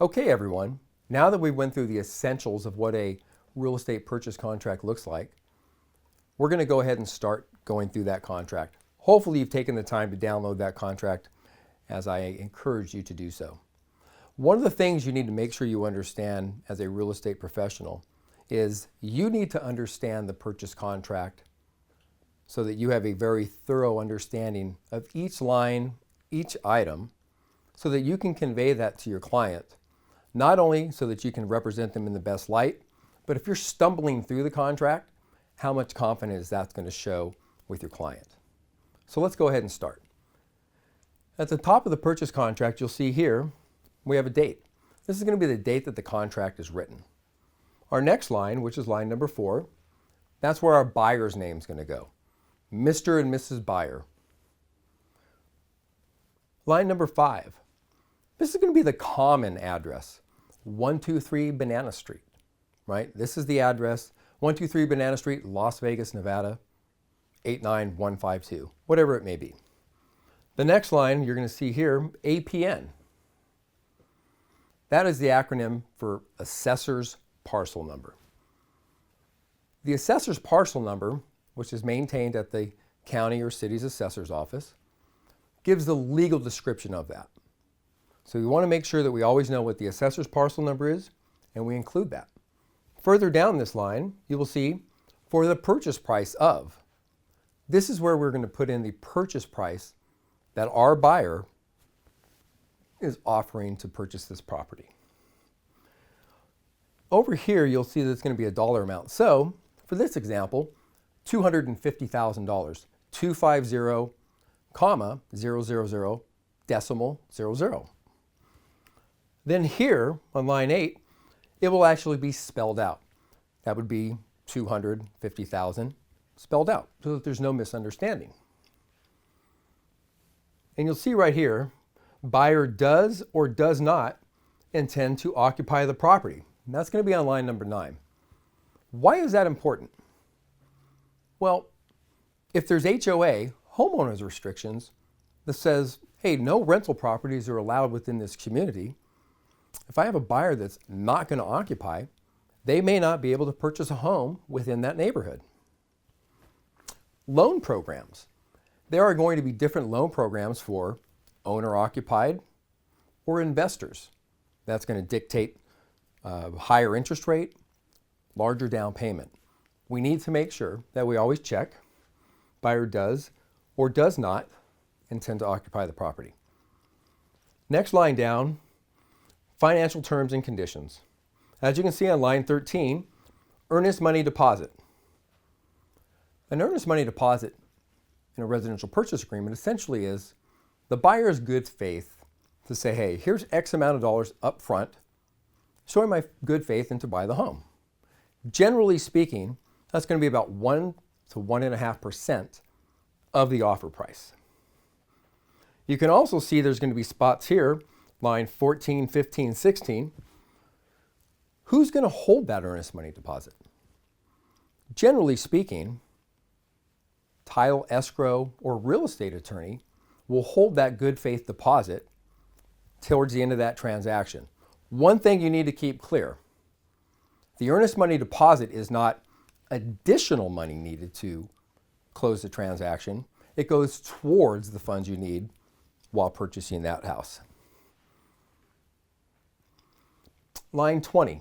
Okay, everyone, now that we went through the essentials of what a real estate purchase contract looks like, we're going to go ahead and start going through that contract. Hopefully you've taken the time to download that contract as I encourage you to do so. One of the things you need to make sure you understand as a real estate professional is you need to understand the purchase contract so that you have a very thorough understanding of each line, each item, so that you can convey that to your client. Not only so that you can represent them in the best light, but if you're stumbling through the contract, how much confidence that's going to show with your client. So let's go ahead and start. At the top of the purchase contract, you'll see here, we have a date. This is going to be the date that the contract is written. Our next line, which is line number 4, that's where our buyer's name is going to go. Mr. and Mrs. Buyer. Line number 5. This is going to be the common address, 123 Banana Street, right? This is the address, 123 Banana Street, Las Vegas, Nevada, 89152, whatever it may be. The next line you're going to see here, APN. That is the acronym for Assessor's Parcel Number. The Assessor's Parcel Number, which is maintained at the county or city's assessor's office, gives the legal description of that. So we want to make sure that we always know what the assessor's parcel number is, and we include that. Further down this line, you will see for the purchase price of. This is where we're going to put in the purchase price that our buyer is offering to purchase this property. Over here, you'll see that it's going to be a dollar amount. So for this example, $250,000, 250, comma, 000, decimal, 00. Then here on line 8, it will actually be spelled out. That would be 250,000 spelled out so that there's no misunderstanding. And you'll see right here, buyer does or does not intend to occupy the property. And that's going to be on line number 9. Why is that important? Well, if there's HOA, homeowners restrictions, that says, hey, no rental properties are allowed within this community, if I have a buyer that's not going to occupy, they may not be able to purchase a home within that neighborhood. Loan programs. There are going to be different loan programs for owner-occupied or investors. That's going to dictate higher interest rate, larger down payment. We need to make sure that we always check buyer does or does not intend to occupy the property. Next line down, financial terms and conditions. As you can see on line 13, earnest money deposit. An earnest money deposit in a residential purchase agreement essentially is the buyer's good faith to say, hey, here's X amount of dollars up front, showing my good faith and to buy the home. Generally speaking, that's going to be about 1 to 1.5% of the offer price. You can also see there's going to be spots here, line 14, 15, 16. Who's going to hold that earnest money deposit? Generally speaking, title, escrow, or real estate attorney will hold that good faith deposit towards the end of that transaction. One thing you need to keep clear, the earnest money deposit is not additional money needed to close the transaction. It goes towards the funds you need while purchasing that house. Line 20.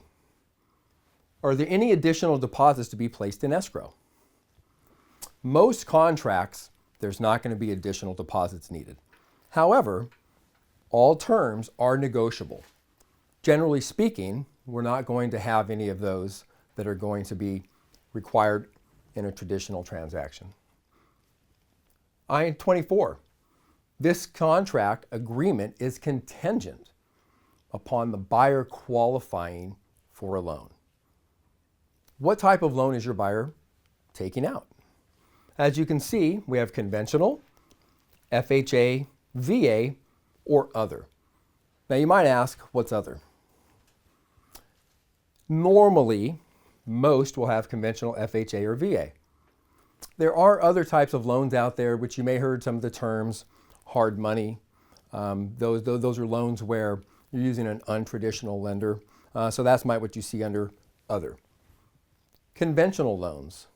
Are there any additional deposits to be placed in escrow? Most contracts, there's not going to be additional deposits needed. However, all terms are negotiable. Generally speaking, we're not going to have any of those that are going to be required in a traditional transaction. Line 24. This contract agreement is contingent upon the buyer qualifying for a loan. What type of loan is your buyer taking out? As you can see, we have conventional, FHA, VA, or other. Now you might ask, what's other? Normally, most will have conventional FHA or VA. There are other types of loans out there, which you may have heard some of the terms, hard money. Those are loans where you're using an untraditional lender. So that's what you see under other. Conventional loans.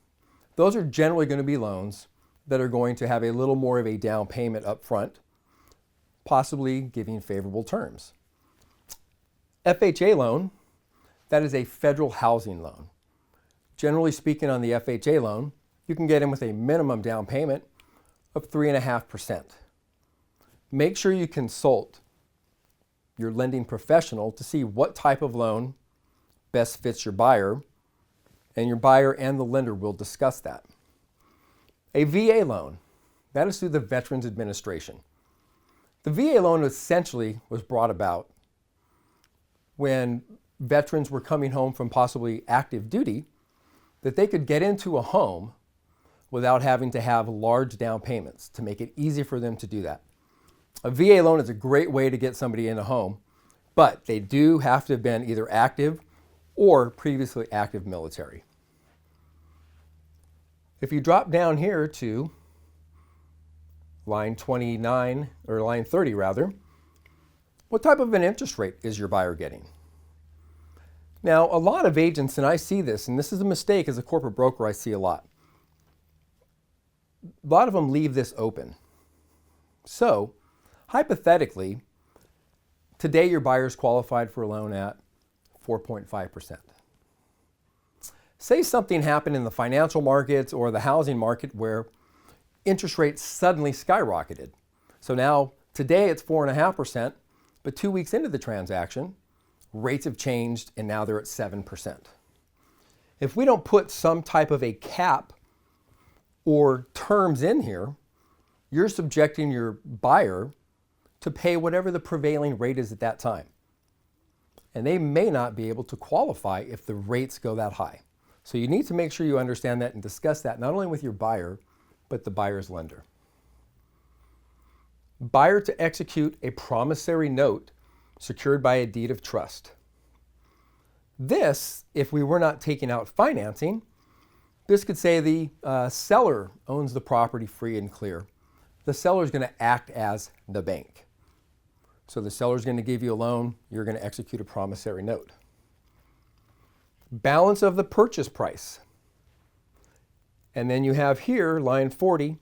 Those are generally going to be loans that are going to have a little more of a down payment up front, possibly giving favorable terms. FHA loan, that is a federal housing loan. Generally speaking, on the FHA loan, you can get in with a minimum down payment of 3.5%. Make sure you consult your lending professional to see what type of loan best fits your buyer, and your buyer and the lender will discuss that. A VA loan, that is through the Veterans Administration. The VA loan essentially was brought about when veterans were coming home from possibly active duty, that they could get into a home without having to have large down payments to make it easy for them to do that. A VA loan is a great way to get somebody in a home, but they do have to have been either active or previously active military. If you drop down here to line 29, or line 30 rather, what type of an interest rate is your buyer getting? Now, a lot of agents, and I see this, and this is a mistake as a corporate broker I see a lot of them leave this open. So, hypothetically, today your buyer's qualified for a loan at 4.5%. Say something happened in the financial markets or the housing market where interest rates suddenly skyrocketed. So now, today it's 4.5%, but 2 weeks into the transaction, rates have changed and now they're at 7%. If we don't put some type of a cap or terms in here, you're subjecting your buyer to pay whatever the prevailing rate is at that time. And they may not be able to qualify if the rates go that high. So you need to make sure you understand that and discuss that not only with your buyer, but the buyer's lender. Buyer to execute a promissory note secured by a deed of trust. This, if we were not taking out financing, this could say the seller owns the property free and clear. The seller is going to act as the bank. So the seller is going to give you a loan, you're going to execute a promissory note. Balance of the purchase price. And then you have here, line 40,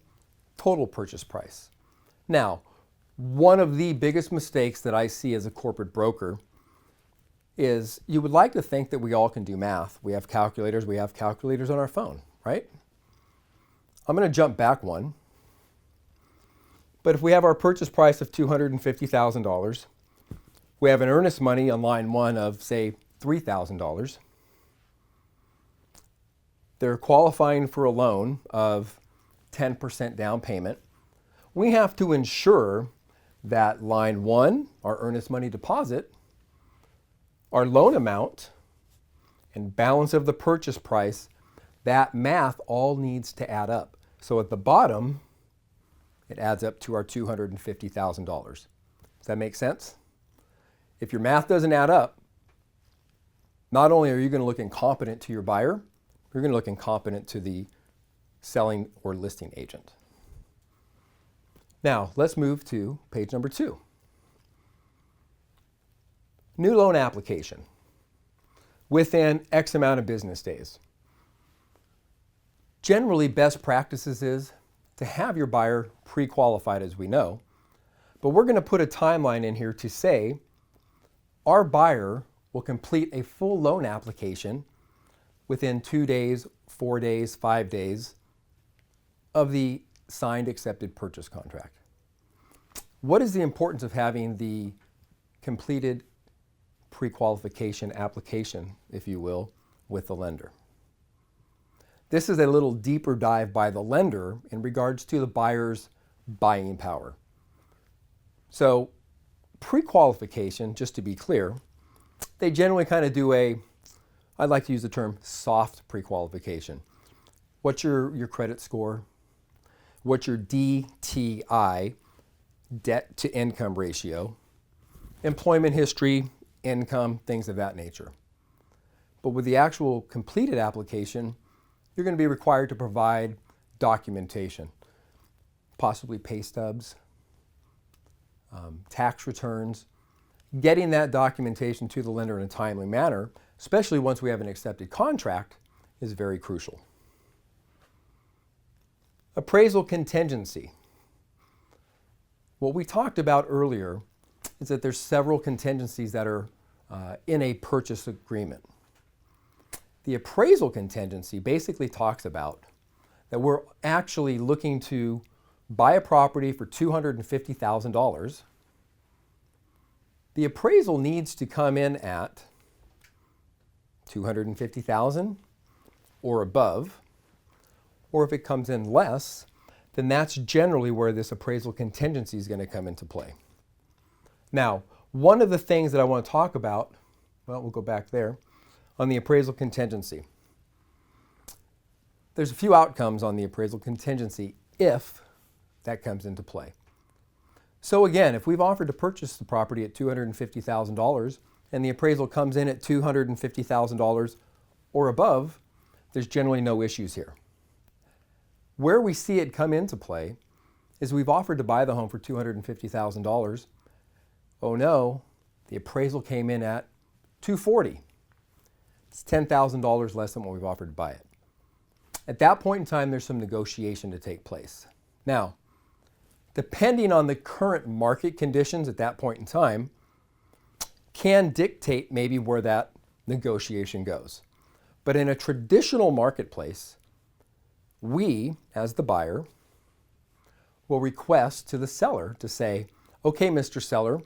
total purchase price. Now, one of the biggest mistakes that I see as a corporate broker is you would like to think that we all can do math. We have calculators on our phone, right? I'm going to jump back one. But if we have our purchase price of $250,000, we have an earnest money on line 1 of, say, $3,000. They're qualifying for a loan of 10% down payment. We have to ensure that line 1, our earnest money deposit, our loan amount, and balance of the purchase price, that math all needs to add up. So at the bottom, it adds up to our $250,000. Does that make sense? If your math doesn't add up, not only are you going to look incompetent to your buyer, you're going to look incompetent to the selling or listing agent. Now, let's move to page number 2. New loan application within X amount of business days. Generally, best practices is to have your buyer pre-qualified, as we know, but we're going to put a timeline in here to say our buyer will complete a full loan application within 2 days, 4 days, 5 days of the signed accepted purchase contract. What is the importance of having the completed pre-qualification application, if you will, with the lender? This is a little deeper dive by the lender in regards to the buyer's buying power. So pre-qualification, just to be clear, they generally kind of do I'd like to use the term soft pre-qualification. What's your credit score? What's your DTI, debt to income ratio? Employment history, income, things of that nature. But with the actual completed application, you're going to be required to provide documentation, possibly pay stubs, tax returns, getting that documentation to the lender in a timely manner, especially once we have an accepted contract, is very crucial. Appraisal contingency. What we talked about earlier is that there's several contingencies that are in a purchase agreement. The appraisal contingency basically talks about that we're actually looking to buy a property for $250,000. The appraisal needs to come in at $250,000 or above, or if it comes in less, then that's generally where this appraisal contingency is going to come into play. Now, one of the things that I want to talk about, well, we'll go back there, on the appraisal contingency. There's a few outcomes on the appraisal contingency if that comes into play. So again, if we've offered to purchase the property at $250,000 and the appraisal comes in at $250,000 or above, there's generally no issues here. Where we see it come into play is we've offered to buy the home for $250,000. Oh no, the appraisal came in at $240,000. It's $10,000 less than what we've offered to buy it. At that point in time, there's some negotiation to take place. Now, depending on the current market conditions at that point in time, can dictate maybe where that negotiation goes. But in a traditional marketplace, we, as the buyer, will request to the seller to say, okay, Mr. Seller,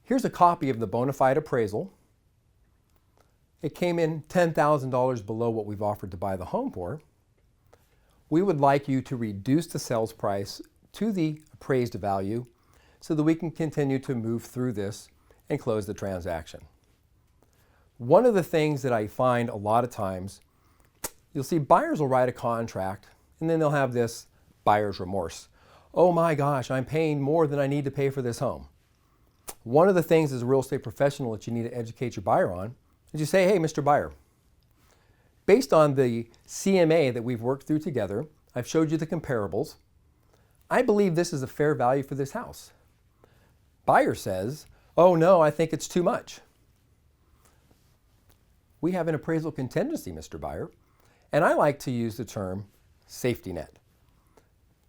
here's a copy of the bona fide appraisal. It came in $10,000 below what we've offered to buy the home for. We would like you to reduce the sales price to the appraised value so that we can continue to move through this and close the transaction. One of the things that I find a lot of times, you'll see buyers will write a contract and then they'll have this buyer's remorse. Oh my gosh, I'm paying more than I need to pay for this home. One of the things as a real estate professional that you need to educate your buyer on is you say, hey, Mr. Buyer, based on the CMA that we've worked through together, I've showed you the comparables. I believe this is a fair value for this house. Buyer says, oh no, I think it's too much. We have an appraisal contingency, Mr. Buyer, and I like to use the term safety net.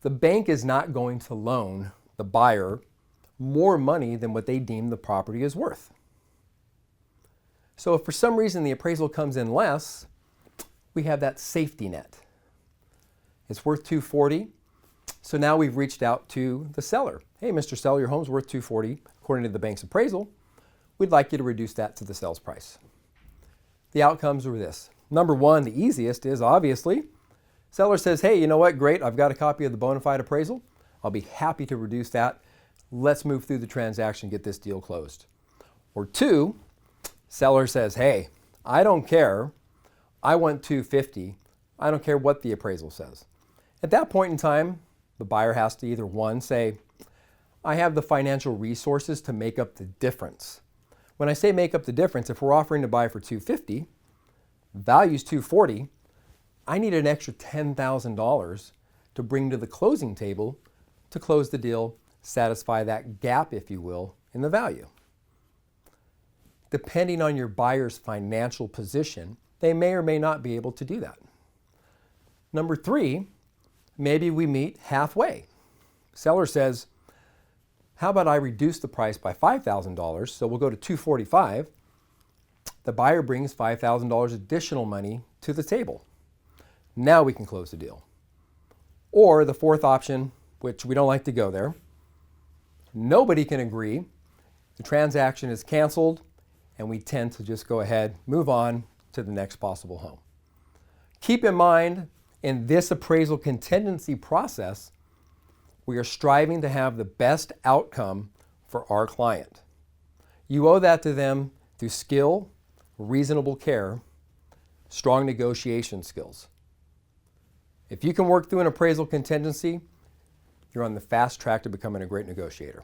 The bank is not going to loan the buyer more money than what they deem the property is worth. So if for some reason the appraisal comes in less, we have that safety net. It's worth $240,000. So now we've reached out to the seller. Hey, Mr. Seller, your home's worth $240,000 according to the bank's appraisal. We'd like you to reduce that to the sales price. The outcomes were this. Number one, the easiest is obviously, seller says, hey, you know what? Great. I've got a copy of the bona fide appraisal. I'll be happy to reduce that. Let's move through the transaction, get this deal closed. Or two, seller says, hey, I don't care. I want $250,000. I don't care what the appraisal says. At that point in time, the buyer has to either one, say, I have the financial resources to make up the difference. When I say make up the difference, if we're offering to buy for $250,000, value's $240,000, I need an extra $10,000 to bring to the closing table to close the deal, satisfy that gap, if you will, in the value. Depending on your buyer's financial position, they may or may not be able to do that. Number three, maybe we meet halfway. Seller says, how about I reduce the price by $5,000, so we'll go to $245,000. The buyer brings $5,000 additional money to the table. Now we can close the deal. Or the fourth option, which we don't like to go there, nobody can agree, the transaction is canceled, and we tend to just go ahead, move on to the next possible home. Keep in mind, in this appraisal contingency process, we are striving to have the best outcome for our client. You owe that to them through skill, reasonable care, strong negotiation skills. If you can work through an appraisal contingency, you're on the fast track to becoming a great negotiator.